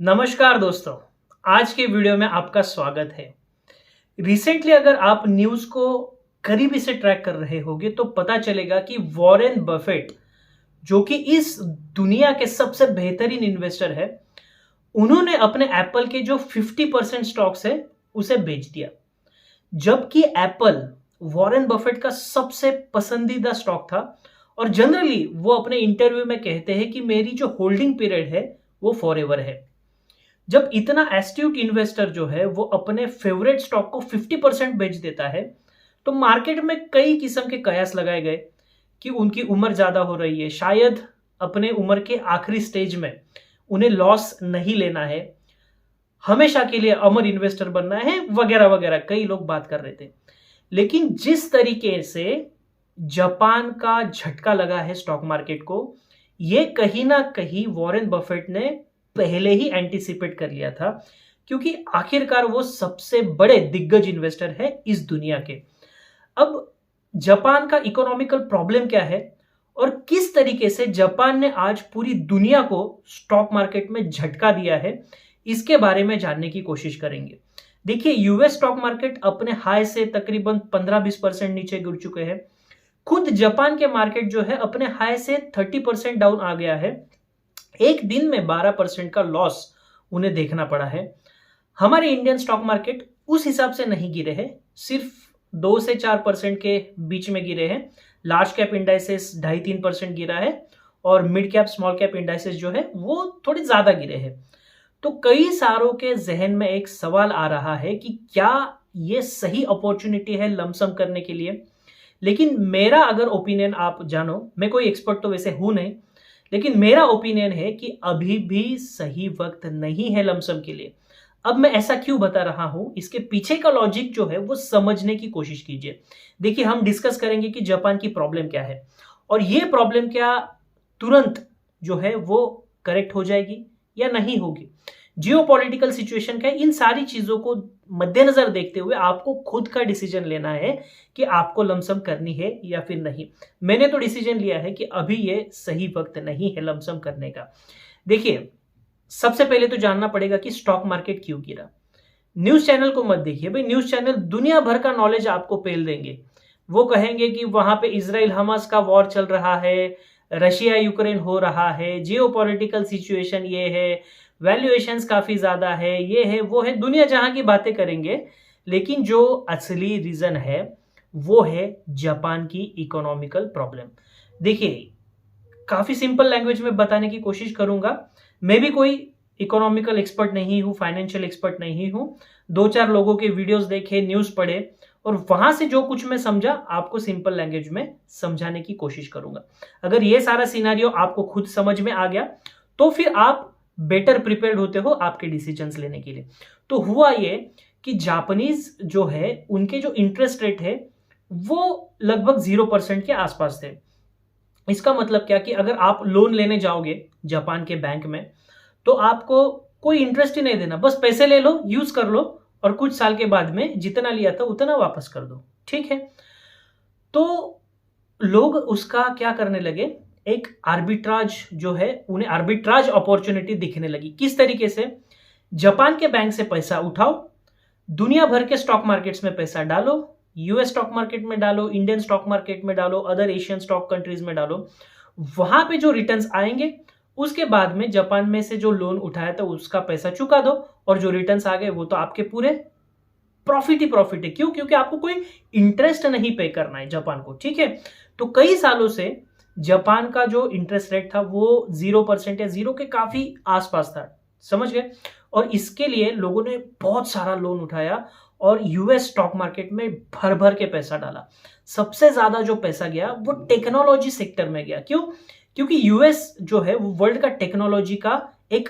नमस्कार दोस्तों, आज के वीडियो में आपका स्वागत है। रिसेंटली अगर आप न्यूज़ को करीबी से ट्रैक कर रहे होंगे तो पता चलेगा कि वॉरेन बफेट जो कि इस दुनिया के सबसे बेहतरीन इन्वेस्टर है, उन्होंने अपने एप्पल के जो 50% स्टॉक्स है उसे बेच दिया। जबकि एप्पल वॉरेन बफेट का सबसे पसंदीदा स्टॉक था और जनरली वो अपने इंटरव्यू में कहते हैं कि मेरी जो होल्डिंग पीरियड है वो फॉरएवर है। जब इतना एस्ट्यूट इन्वेस्टर जो है वो अपने फेवरेट स्टॉक को 50% बेच देता है तो मार्केट में कई किस्म के कयास लगाए गए कि उनकी उम्र ज्यादा हो रही है, शायद अपने उम्र के आखिरी स्टेज में उन्हें लॉस नहीं लेना है, हमेशा के लिए अमर इन्वेस्टर बनना है, वगैरह वगैरह कई लोग बात कर रहे थे। लेकिन जिस तरीके से जापान का झटका लगा है स्टॉक मार्केट को, ये कहीं ना कहीं वॉरेन बफेट ने पहले ही एंटीसिपेट कर लिया था, क्योंकि आखिरकार वो सबसे बड़े दिग्गज इन्वेस्टर है इस दुनिया के। अब जापान का इकोनॉमिकल प्रॉब्लम क्या है और किस तरीके से जापान ने आज पूरी दुनिया को स्टॉक मार्केट में झटका दिया है, इसके बारे में जानने की कोशिश करेंगे। देखिए, यूएस स्टॉक मार्केट अपने हाई से तकरीबन 15-20% नीचे गिर चुके हैं। खुद जापान के मार्केट जो है अपने हाई से 30% डाउन आ गया है। एक दिन में 12% का लॉस उन्हें देखना पड़ा है। हमारे इंडियन स्टॉक मार्केट उस हिसाब से नहीं गिरे हैं, सिर्फ 2 से 4% के बीच में गिरे हैं। लार्ज कैप इंडाइसेस 2.5-3% गिरा है और mid cap small cap indices जो है वो थोड़े ज्यादा गिरे हैं। तो कई सारों के जहन में एक सवाल आ रहा है कि क्या ये सही अपॉर्चुनिटी है लमसम करने के लिए। लेकिन मेरा अगर ओपिनियन आप जानो, मैं कोई एक्सपर्ट तो वैसे हूं नहीं, लेकिन मेरा ओपिनियन है कि अभी भी सही वक्त नहीं है लमसम के लिए। अब मैं ऐसा क्यों बता रहा हूं, इसके पीछे का लॉजिक जो है वो समझने की कोशिश कीजिए। देखिए, हम डिस्कस करेंगे कि जापान की प्रॉब्लम क्या है और ये प्रॉब्लम क्या तुरंत जो है वो करेक्ट हो जाएगी या नहीं होगी। जियोपॉलिटिकल सिचुएशन का, इन सारी चीजों को मद्देनजर देखते हुए आपको खुद का डिसीजन लेना है कि आपको लमसम करनी है या फिर नहीं। मैंने तो डिसीजन लिया है कि अभी ये सही वक्त नहीं है लमसम करने का। देखिए, सबसे पहले तो जानना पड़ेगा कि स्टॉक मार्केट क्यों गिरा। न्यूज चैनल को मत देखिए भाई, न्यूज चैनल दुनिया भर का नॉलेज आपको पेल देंगे। वो कहेंगे कि वहां पे इजराइल हमास का वॉर चल रहा है, रशिया यूक्रेन हो रहा है, जियोपॉलिटिकल सिचुएशन ये है, वैल्यूएशंस काफी ज्यादा है, ये है वो है, दुनिया जहां की बातें करेंगे। लेकिन जो असली रीजन है वो है जापान की इकोनॉमिकल प्रॉब्लम। देखिए, काफी सिंपल लैंग्वेज में बताने की कोशिश करूंगा। मैं भी कोई इकोनॉमिकल एक्सपर्ट नहीं हूं, फाइनेंशियल एक्सपर्ट नहीं हूं। 2-4 लोगों के वीडियोस देखे, न्यूज पढ़े और वहां से जो कुछ मैं समझा आपको सिंपल लैंग्वेज में समझाने की कोशिश करूंगा। अगर ये सारा सिनेरियो आपको खुद समझ में आ गया तो फिर आप बेटर प्रिपेयर्ड होते हो आपके डिसीजंस लेने के लिए। तो हुआ ये कि जापानीज जो है उनके जो इंटरेस्ट रेट है वो लगभग 0% के आसपास थे। इसका मतलब क्या कि अगर आप लोन लेने जाओगे जापान के बैंक में तो आपको कोई इंटरेस्ट ही नहीं देना, बस पैसे ले लो, यूज कर लो और कुछ साल के बाद में जितना लिया था उतना वापस कर दो। ठीक है, तो लोग उसका क्या करने लगे, एक आर्बिट्राज जो है, उन्हें आर्बिट्राज अपॉर्चुनिटी दिखने लगी। किस तरीके से? जापान के बैंक से पैसा उठाओ, दुनिया भर के स्टॉक मार्केट्स में पैसा डालो, यूएस स्टॉक मार्केट में डालो, इंडियन स्टॉक मार्केट में डालो, अदर एशियन स्टॉक कंट्रीज में डालो। वहां पे जो रिटर्न्स आएंगे उसके बाद में जापान में से जो लोन उठाया था उसका पैसा चुका दो और जो रिटर्न्स आ गए वो तो आपके पूरे प्रॉफिट ही प्रॉफिट है। क्यों? क्योंकि आपको कोई इंटरेस्ट नहीं पे करना है जापान को। ठीक है, तो कई सालों से जापान का जो इंटरेस्ट रेट था वो 0% या 0 के काफी आसपास था, समझ गए। और इसके लिए लोगों ने बहुत सारा लोन उठाया और यूएस स्टॉक मार्केट में भर भर के पैसा डाला। सबसे ज्यादा जो पैसा गया वो टेक्नोलॉजी सेक्टर में गया। क्यों? क्योंकि यूएस जो है वो वर्ल्ड का टेक्नोलॉजी का एक,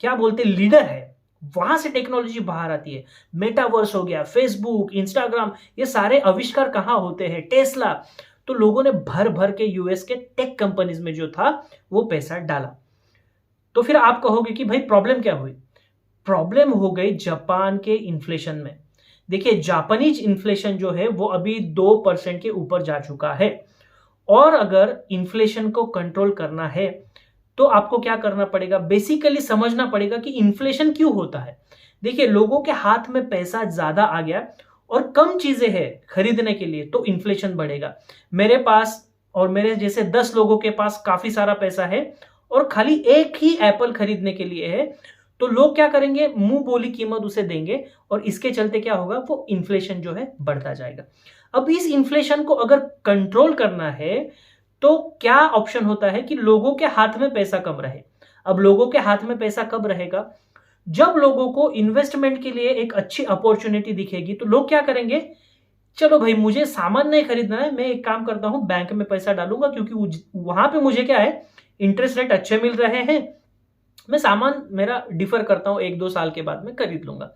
क्या बोलते, लीडर है। वहां से टेक्नोलॉजी बाहर आती है। मेटावर्स हो गया, फेसबुक, इंस्टाग्राम, ये सारे आविष्कार कहां होते हैं? टेस्ला। तो लोगों ने भर भर के यूएस के टेक कंपनीज में जो था वो पैसा डाला। तो फिर आप कहोगे कि भाई प्रॉब्लम क्या हुई? प्रॉब्लम हो गई जापान के इन्फ्लेशन में। देखिए, जापानीज इन्फ्लेशन जो है वो अभी 2% के ऊपर जा चुका है और अगर इन्फ्लेशन को कंट्रोल करना है तो आपको क्या करना पड़ेगा, बेसिकली समझना पड़ेगा कि इन्फ्लेशन क्यों होता है। देखिए, लोगों के हाथ में पैसा ज्यादा आ गया और कम चीजें हैं खरीदने के लिए, तो इन्फ्लेशन बढ़ेगा। मेरे पास और मेरे जैसे 10 लोगों के पास काफी सारा पैसा है और खाली एक ही एप्पल खरीदने के लिए है, तो लोग क्या करेंगे, मुंह बोली कीमत उसे देंगे और इसके चलते क्या होगा, वो इन्फ्लेशन जो है बढ़ता जाएगा। अब इस इन्फ्लेशन को अगर कंट्रोल करना है तो क्या ऑप्शन होता है कि लोगों के हाथ में पैसा कम रहे। अब लोगों के हाथ में पैसा कब रहेगा, जब लोगों को इन्वेस्टमेंट के लिए एक अच्छी अपॉर्चुनिटी दिखेगी। तो लोग क्या करेंगे, चलो भाई मुझे सामान नहीं खरीदना है, मैं एक काम करता हूं बैंक में पैसा डालूंगा, क्योंकि वहां पे मुझे क्या है, इंटरेस्ट रेट अच्छे मिल रहे हैं, मैं सामान मेरा डिफर करता हूं, 1-2 साल के बाद में खरीद लूंगा।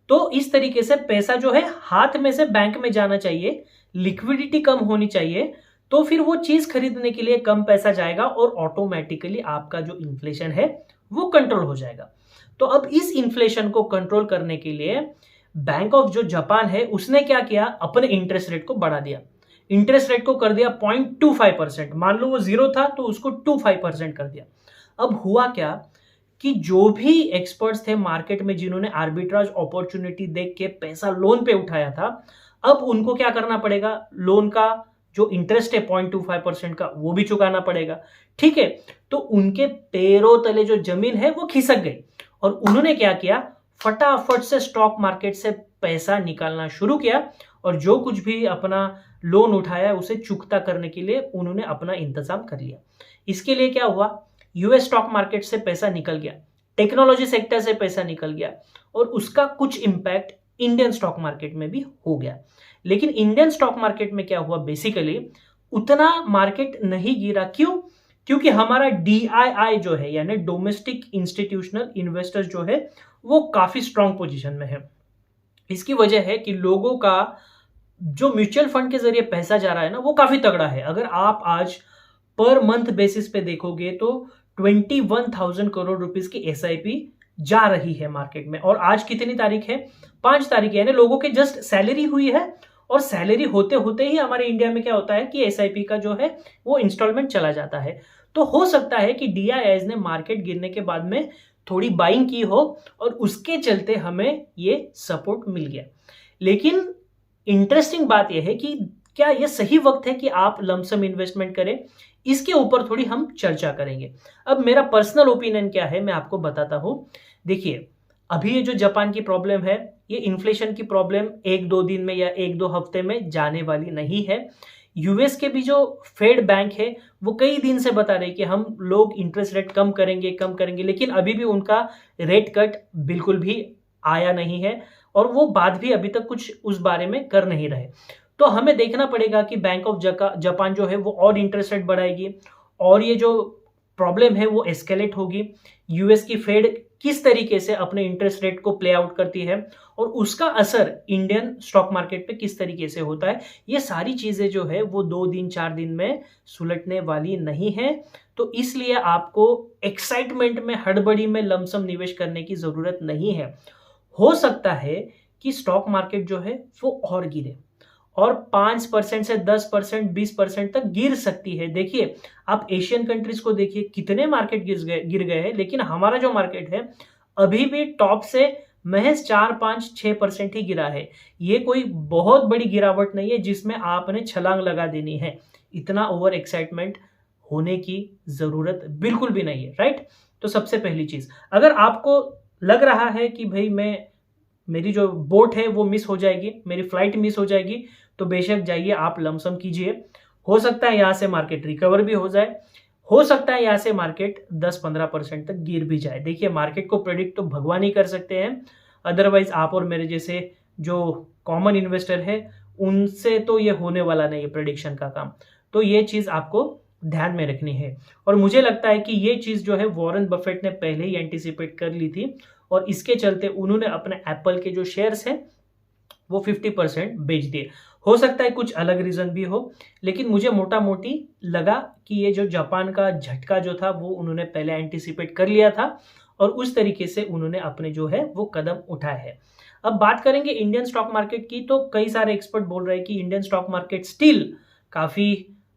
तो इस तरीके से पैसा जो है हाथ में से बैंक में जाना चाहिए, लिक्विडिटी कम होनी चाहिए, तो फिर वो चीज खरीदने के लिए कम पैसा जाएगा और ऑटोमेटिकली आपका जो इन्फ्लेशन है वो कंट्रोल हो जाएगा। तो अब इस इन्फ्लेशन को कंट्रोल करने के लिए बैंक ऑफ जो जापान है उसने क्या किया, अपने इंटरेस्ट रेट को बढ़ा दिया। इंटरेस्ट रेट को कर दिया 0.25%। मान लो वो 0 था तो उसको 25% कर दिया। अब हुआ क्या कि जो भी एक्सपर्ट्स थे मार्केट में, जिन्होंने आर्बिट्राज अपॉर्चुनिटी देख के पैसा लोन पे उठाया था, अब उनको क्या करना पड़ेगा, लोन का जो इंटरेस्ट है 0.25% का वो भी चुकाना पड़ेगा। ठीक है, तो उनके पैरों तले जो जमीन है वो खिसक गई और उन्होंने क्या किया, फटाफट से स्टॉक मार्केट से पैसा निकालना शुरू किया और जो कुछ भी अपना लोन उठाया उसे चुकता करने के लिए उन्होंने अपना इंतजाम कर लिया। इसके लिए क्या हुआ, यूएस स्टॉक मार्केट से पैसा निकल गया, टेक्नोलॉजी सेक्टर से पैसा निकल गया और उसका कुछ इंपैक्ट इंडियन स्टॉक मार्केट में भी हो गया। लेकिन इंडियन स्टॉक मार्केट में क्या हुआ, बेसिकली उतना मार्केट नहीं गिरा। क्यों? क्योंकि हमारा DII जो है यानी डोमेस्टिक इंस्टीट्यूशनल इन्वेस्टर्स जो है वो काफी स्ट्रांग पोजीशन में है। इसकी वजह है कि लोगों का जो म्यूचुअल फंड के जरिए पैसा जा रहा है ना वो काफी तगड़ा है। अगर आप आज पर मंथ बेसिस पे देखोगे तो 21,000 करोड़ रुपीस की SIP जा रही है मार्केट में। और आज कितनी तारीख है, 5 तारीख है, यानी लोगों के जस्ट सैलरी हुई है और सैलरी होते होते ही हमारे इंडिया में क्या होता है कि SIP का जो है वो इंस्टॉलमेंट चला जाता है। तो हो सकता है कि DIIs ने मार्केट गिरने के बाद में थोड़ी बाइंग की हो और उसके चलते हमें ये सपोर्ट मिल गया। लेकिन इंटरेस्टिंग बात यह है कि क्या यह सही वक्त है कि आप लमसम इन्वेस्टमेंट करें, इसके ऊपर थोड़ी हम चर्चा करेंगे। अब मेरा पर्सनल ओपिनियन क्या है मैं आपको बताता हूं। देखिए, अभी ये जो जापान की प्रॉब्लम है, ये इन्फ्लेशन की प्रॉब्लम 1-2 दिन में या 1-2 हफ्ते में जाने वाली नहीं है। यूएस के भी जो फेड बैंक है वो कई दिन से बता रहे कि हम लोग इंटरेस्ट रेट कम करेंगे, लेकिन अभी भी उनका रेट कट बिल्कुल भी आया नहीं है और वो बात भी अभी तक कुछ उस बारे में कर नहीं रहे। तो हमें देखना पड़ेगा कि बैंक ऑफ जापान जो है वो और इंटरेस्ट रेट बढ़ाएगी और ये जो प्रॉब्लम है वो एस्केलेट होगी। यूएस की फेड किस तरीके से अपने इंटरेस्ट रेट को प्ले आउट करती है और उसका असर इंडियन स्टॉक मार्केट पे किस तरीके से होता है, ये सारी चीजें जो है वो 2 दिन 4 दिन में सुलटने वाली नहीं है। तो इसलिए आपको एक्साइटमेंट में, हड़बड़ी में लमसम निवेश करने की जरूरत नहीं है। हो सकता है कि स्टॉक मार्केट जो है वो और गिरे और 5% से 10%, 20% तक गिर सकती है। देखिए, आप एशियन कंट्रीज को देखिए, कितने मार्केट गिर गए हैं, लेकिन हमारा जो मार्केट है अभी भी टॉप से महज 4-5-6% ही गिरा है। ये कोई बहुत बड़ी गिरावट नहीं है जिसमें आपने छलांग लगा देनी है। इतना ओवर एक्साइटमेंट होने की जरूरत बिल्कुल भी नहीं है, राइट। तो सबसे पहली चीज, अगर आपको लग रहा है कि भाई मेरी जो बोट है वो मिस हो जाएगी, मेरी फ्लाइट मिस हो जाएगी, तो बेशक जाइए आप लमसम कीजिए। हो सकता है यहां से मार्केट रिकवर भी हो जाए, हो सकता है यहां से मार्केट 10-15% तक गिर भी जाए। देखिए, मार्केट को प्रेडिक्ट तो भगवान ही कर सकते हैं, अदरवाइज आप और मेरे जैसे जो कॉमन इन्वेस्टर है उनसे तो ये होने वाला नहीं है प्रेडिक्शन का काम। तो ये चीज आपको ध्यान में रखनी है और मुझे लगता है कि ये चीज जो है वॉरेन बफेट ने पहले ही एंटिसिपेट कर ली थी और इसके चलते उन्होंने अपने एप्पल के जो शेयर्स हैं वो 50% बेच दिए। हो सकता है कुछ अलग रीजन भी हो, लेकिन मुझे मोटा मोटी लगा कि ये जो जापान का झटका जो था वो उन्होंने पहले एंटिसिपेट कर लिया था और उस तरीके से उन्होंने अपने जो है वो कदम उठाए हैं। अब बात करेंगे इंडियन स्टॉक मार्केट की, तो कई सारे एक्सपर्ट बोल रहे हैं कि इंडियन स्टॉक मार्केट स्टिल काफी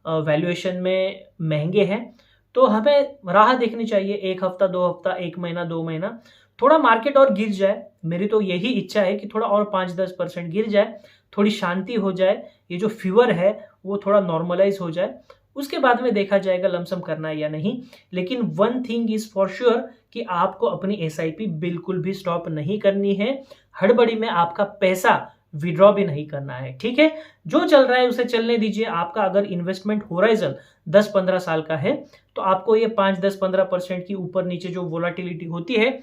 वैल्यूएशन में महंगे हैं। तो हमें राह देखनी चाहिए, 1 हफ्ता, 2 हफ्ता, 1 महीना, 2 महीना, थोड़ा मार्केट और गिर जाए। मेरी तो यही इच्छा है कि थोड़ा और 5-10% गिर जाए, थोड़ी शांति हो जाए, ये जो फीवर है वो थोड़ा नॉर्मलाइज हो जाए, उसके बाद में देखा जाएगा लमसम करना है या नहीं। लेकिन one thing is for sure कि आपको अपनी एसआईपी बिल्कुल भी स्टॉप नहीं करनी है, हड़बड़ी में आपका पैसा विड्रॉ भी नहीं करना है, ठीक है। जो चल रहा है उसे चलने दीजिए। आपका अगर इन्वेस्टमेंट होराइजन 10-15 साल का है तो आपको ये 5-10-15% की ऊपर नीचे जो वोलाटिलिटी होती है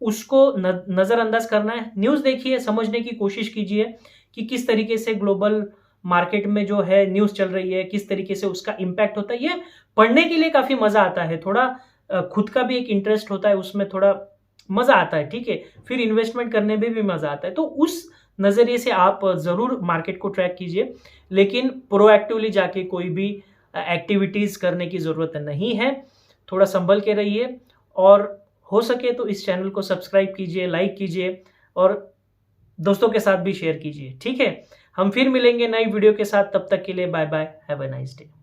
उसको नजरअंदाज करना है। न्यूज़ देखिए, समझने की कोशिश कीजिए कि किस तरीके से ग्लोबल मार्केट में जो है न्यूज़ चल रही है, किस तरीके से उसका इम्पैक्ट होता है। ये पढ़ने के लिए काफ़ी मज़ा आता है, थोड़ा खुद का भी एक इंटरेस्ट होता है, उसमें थोड़ा मज़ा आता है, ठीक है। फिर इन्वेस्टमेंट करने में भी मज़ा आता है। तो उस नज़रिए से आप ज़रूर मार्केट को ट्रैक कीजिए, लेकिन प्रोएक्टिवली जाके कोई भी एक्टिविटीज़ करने की ज़रूरत नहीं है। थोड़ा संभल के रहिए और हो सके तो इस चैनल को सब्सक्राइब कीजिए, लाइक कीजिए और दोस्तों के साथ भी शेयर कीजिए, ठीक है। हम फिर मिलेंगे नई वीडियो के साथ, तब तक के लिए bye bye, have a nice day.